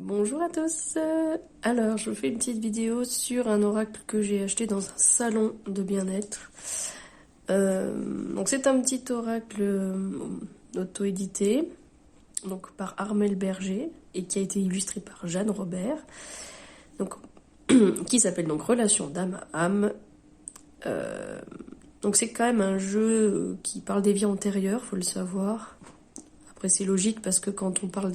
Bonjour à tous. Alors, je vous fais une petite vidéo sur un oracle que j'ai acheté dans un salon de bien-être. Donc c'est un petit oracle auto-édité, donc par Armelle Berger, et qui a été illustré par Jeanne Robert, donc, qui s'appelle donc Relation d'âme à âme. Donc c'est quand même un jeu qui parle des vies antérieures, faut le savoir. Après c'est logique parce que quand on parle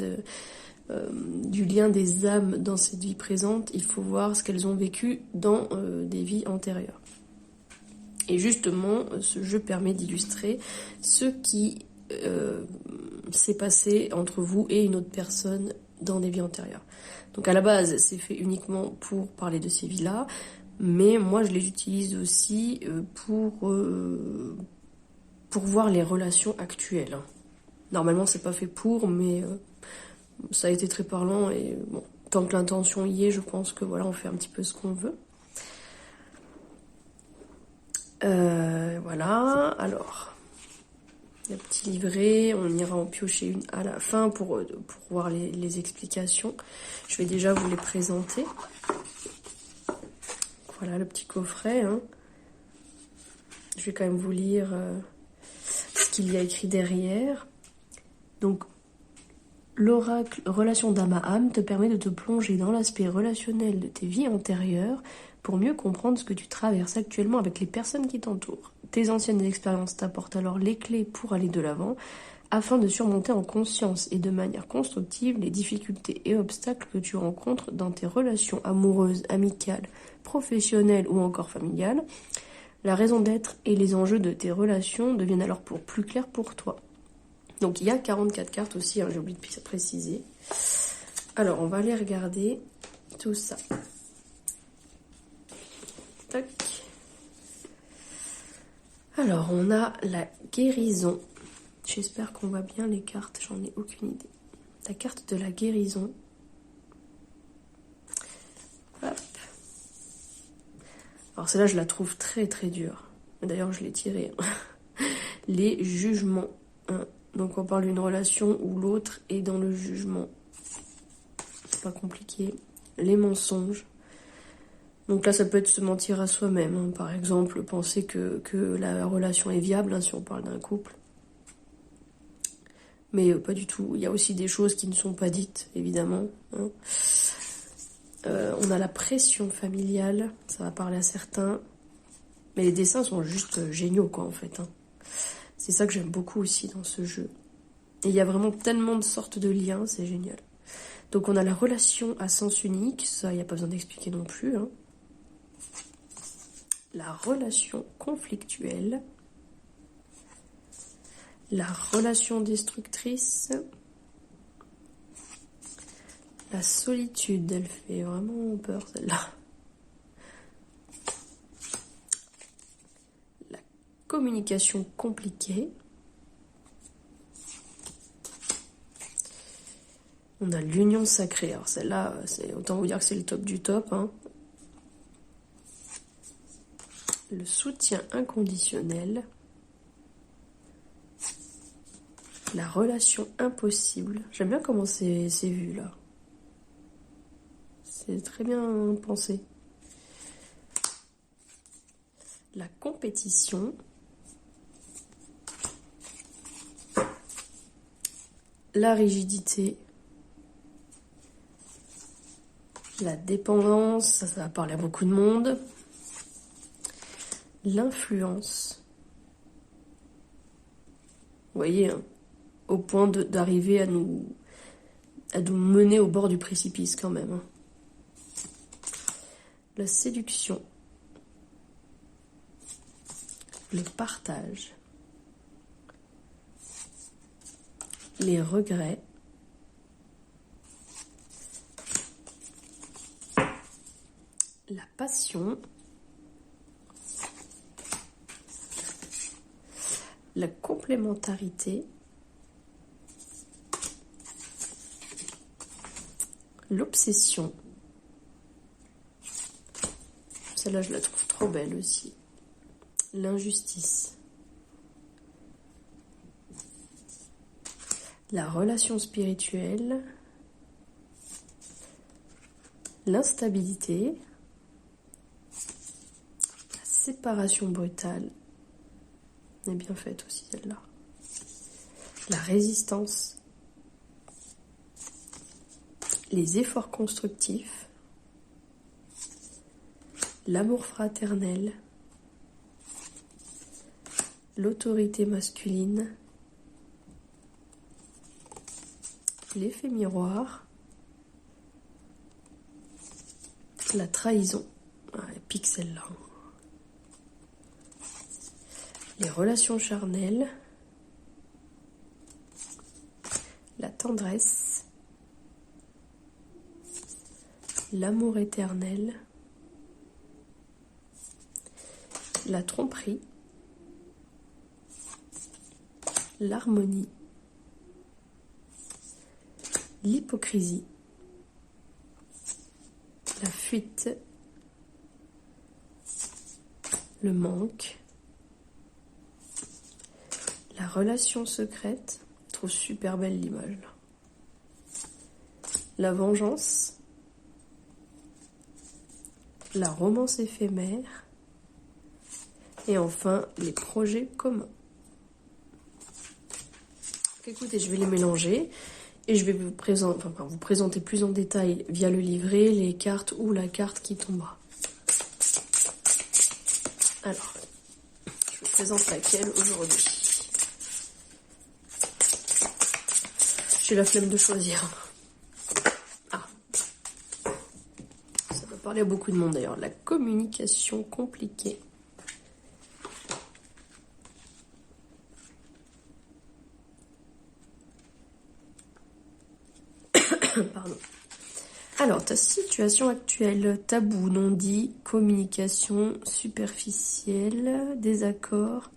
du lien des âmes dans cette vie présente, il faut voir ce qu'elles ont vécu dans des vies antérieures. Et justement, ce jeu permet d'illustrer ce qui s'est passé entre vous et une autre personne dans des vies antérieures. Donc à la base, c'est fait uniquement pour parler de ces vies-là, mais moi je les utilise aussi pour voir les relations actuelles. Normalement, c'est pas fait pour, mais ça a été très parlant et bon, tant que l'intention y est, je pense que voilà, on fait un petit peu ce qu'on veut. Voilà, alors, le petit livret, on ira en piocher une à la fin pour voir les explications. Je vais déjà vous les présenter. Voilà le petit coffret. Hein. Je vais quand même vous lire ce qu'il y a écrit derrière. Donc, l'oracle Relation d'âme à âme te permet de te plonger dans l'aspect relationnel de tes vies antérieures pour mieux comprendre ce que tu traverses actuellement avec les personnes qui t'entourent. Tes anciennes expériences t'apportent alors les clés pour aller de l'avant afin de surmonter en conscience et de manière constructive les difficultés et obstacles que tu rencontres dans tes relations amoureuses, amicales, professionnelles ou encore familiales. La raison d'être et les enjeux de tes relations deviennent alors plus clairs pour toi. Donc il y a 44 cartes aussi, hein, j'ai oublié de préciser. Alors on va aller regarder tout ça. Tac. Alors on a la guérison. J'espère qu'on voit bien les cartes, j'en ai aucune idée. La carte de la guérison. Hop. Alors celle-là je la trouve très très dure. D'ailleurs je l'ai tirée. Les jugements. Hein. Donc on parle d'une relation où l'autre est dans le jugement. C'est pas compliqué. Les mensonges. Donc là ça peut être se mentir à soi-même. Hein. Par exemple, penser que la relation est viable, hein, si on parle d'un couple. Mais pas du tout. Il y a aussi des choses qui ne sont pas dites, évidemment. Hein. On a la pression familiale. Ça va parler à certains. Mais les dessins sont juste géniaux, quoi, en fait. Hein. C'est ça que j'aime beaucoup aussi dans ce jeu. Et il y a vraiment tellement de sortes de liens, c'est génial. Donc on a la relation à sens unique, ça il n'y a pas besoin d'expliquer non plus. Hein. La relation conflictuelle. La relation destructrice. La solitude, elle fait vraiment peur celle-là. La communication compliquée. On a l'union sacrée. Alors celle-là, autant vous dire que c'est le top du top. Hein. Le soutien inconditionnel. La relation impossible. J'aime bien comment c'est vu là. C'est très bien pensé. La compétition. La rigidité. La dépendance, ça va parler à beaucoup de monde. L'influence. Vous voyez, hein, au point d'arriver à nous mener au bord du précipice quand même. Hein. La séduction. Le partage. Les regrets. La passion. La complémentarité. L'obsession. Celle-là, je la trouve trop belle aussi. L'injustice. La relation spirituelle. l'instabilité, la séparation brutale, elle est bien faite aussi celle-là, la résistance, les efforts constructifs, l'amour fraternel, l'autorité masculine, l'effet miroir, la trahison, les pixels là, les relations charnelles, la tendresse, l'amour éternel, la tromperie, l'harmonie, l'hypocrisie, la fuite, le manque, la relation secrète. Je trouve super belle l'image là. La vengeance, la romance éphémère et enfin les projets communs. Écoutez, je vais les mélanger et je vais vous présenter plus en détail via le livret, les cartes ou la carte qui tombera. Alors, je vous présente laquelle aujourd'hui. J'ai la flemme de choisir. Ah, ça va parler à beaucoup de monde d'ailleurs. La communication compliquée. Pardon. Alors, ta situation actuelle, tabou, non-dit, communication superficielle, désaccord.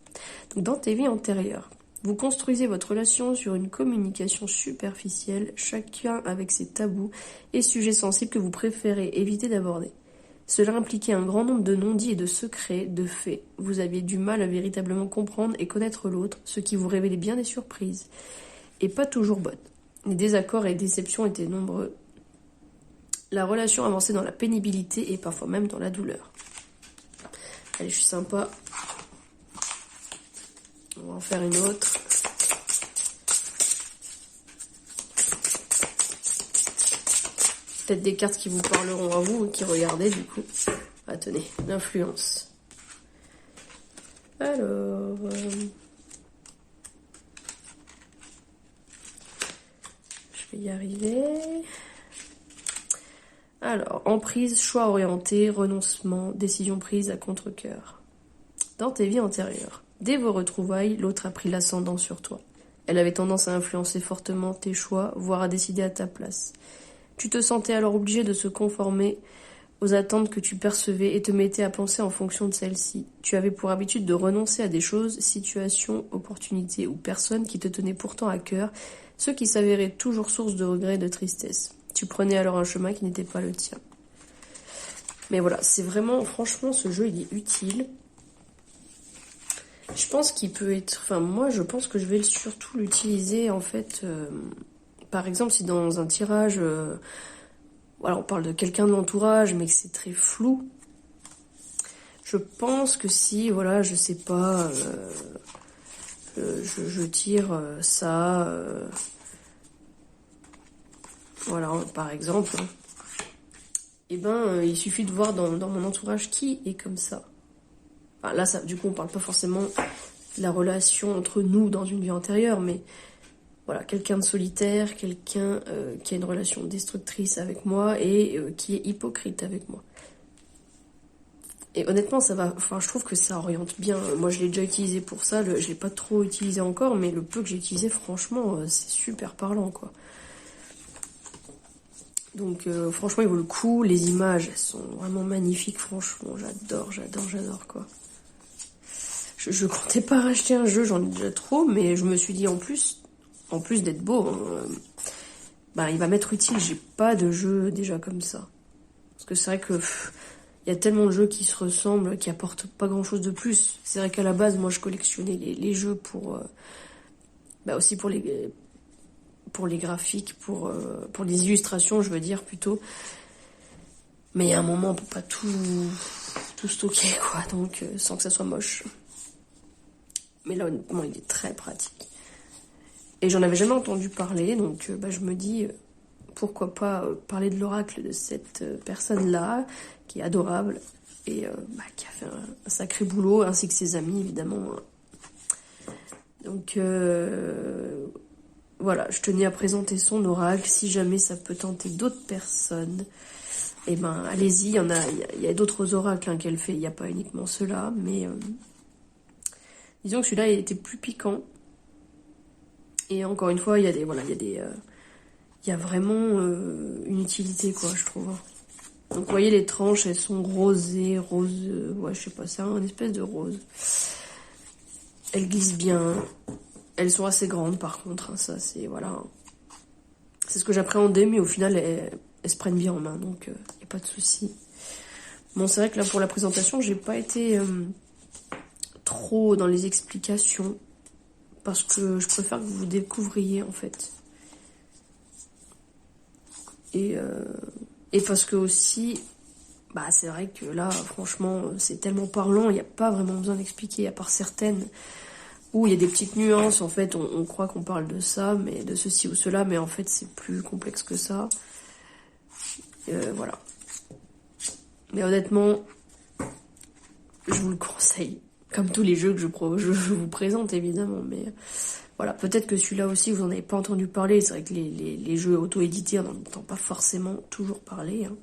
Donc, dans tes vies antérieures, vous construisez votre relation sur une communication superficielle, chacun avec ses tabous et sujets sensibles que vous préférez éviter d'aborder. Cela impliquait un grand nombre de non-dits et de secrets, de faits. Vous aviez du mal à véritablement comprendre et connaître l'autre, ce qui vous révélait bien des surprises, et pas toujours bonnes. Les désaccords et déceptions étaient nombreux. La relation avançait dans la pénibilité et parfois même dans la douleur. Allez, je suis sympa. On va en faire une autre. Peut-être des cartes qui vous parleront à vous, qui regardez du coup. Ah, tenez, l'influence. Alors... je vais y arriver. Alors, emprise, choix orienté, renoncement, décision prise à contre-cœur. Dans tes vies antérieures, dès vos retrouvailles, l'autre a pris l'ascendant sur toi. Elle avait tendance à influencer fortement tes choix, voire à décider à ta place. Tu te sentais alors obligé de se conformer aux attentes que tu percevais et te mettais à penser en fonction de celles-ci. Tu avais pour habitude de renoncer à des choses, situations, opportunités ou personnes qui te tenaient pourtant à cœur, ce qui s'avérait toujours source de regrets et de tristesse. Tu prenais alors un chemin qui n'était pas le tien. Mais voilà, c'est vraiment, franchement, ce jeu, il est utile. Je pense qu'il peut être... Enfin, moi, je pense que je vais surtout l'utiliser, en fait... par exemple, si dans un tirage... voilà, on parle de quelqu'un de l'entourage, mais que c'est très flou. Je pense que si, voilà, je sais pas... je tire ça... voilà, par exemple... Eh ben, il suffit de voir dans mon entourage qui est comme ça. Enfin, là, ça, du coup, on parle pas forcément de la relation entre nous dans une vie antérieure, mais voilà, quelqu'un de solitaire, quelqu'un qui a une relation destructrice avec moi et qui est hypocrite avec moi. Et honnêtement, ça va. Enfin, je trouve que ça oriente bien. Moi, je l'ai déjà utilisé pour ça. Je l'ai pas trop utilisé encore, mais le peu que j'ai utilisé, franchement, c'est super parlant, quoi. Donc franchement il vaut le coup, les images elles sont vraiment magnifiques, franchement j'adore quoi. Je comptais pas racheter un jeu, j'en ai déjà trop, mais je me suis dit en plus d'être beau, bah il va m'être utile, j'ai pas de jeu déjà comme ça. Parce que c'est vrai que y a tellement de jeux qui se ressemblent, qui apportent pas grand chose de plus. C'est vrai qu'à la base moi je collectionnais les jeux pour aussi pour les graphiques, pour les illustrations, je veux dire plutôt. Mais il y a un moment, on peut pas tout stocker, quoi, donc sans que ça soit moche. Mais là, honnêtement, il est très pratique. Et j'en avais jamais entendu parler, donc je me dis, pourquoi pas parler de l'oracle de cette personne-là, qui est adorable, et qui a fait un sacré boulot, ainsi que ses amis, évidemment. Donc, voilà, je tenais à présenter son oracle. Si jamais ça peut tenter d'autres personnes, eh ben, allez-y, il y a d'autres oracles qu'elle fait, il n'y a pas uniquement ceux-là, mais disons que celui-là, il était plus piquant. Et encore une fois, il y a vraiment une utilité, quoi, je trouve. Donc, vous voyez, les tranches, elles sont rosées, ouais, je sais pas, c'est un espèce de rose. Elles glissent bien. Elles sont assez grandes, par contre, hein, ça, c'est, voilà. C'est ce que j'appréhendais, mais au final, elles se prennent bien en main, donc il n'y a pas de souci. Bon, c'est vrai que là, pour la présentation, j'ai pas été trop dans les explications, parce que je préfère que vous découvriez, en fait. Et parce que aussi, c'est vrai que là, franchement, c'est tellement parlant, il n'y a pas vraiment besoin d'expliquer, à part certaines où il y a des petites nuances, en fait, on croit qu'on parle de ça, mais de ceci ou cela, mais en fait, c'est plus complexe que ça. Voilà. Mais honnêtement, je vous le conseille. Comme tous les jeux que je vous présente, évidemment, mais voilà, peut-être que celui-là aussi, vous n'en avez pas entendu parler. C'est vrai que les jeux auto-édités, on n'en entend pas forcément toujours parler. Hein.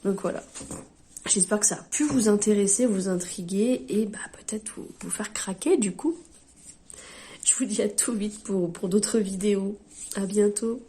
Donc voilà. J'espère que ça a pu vous intéresser, vous intriguer et peut-être vous faire craquer du coup. Je vous dis à tout vite pour d'autres vidéos. À bientôt.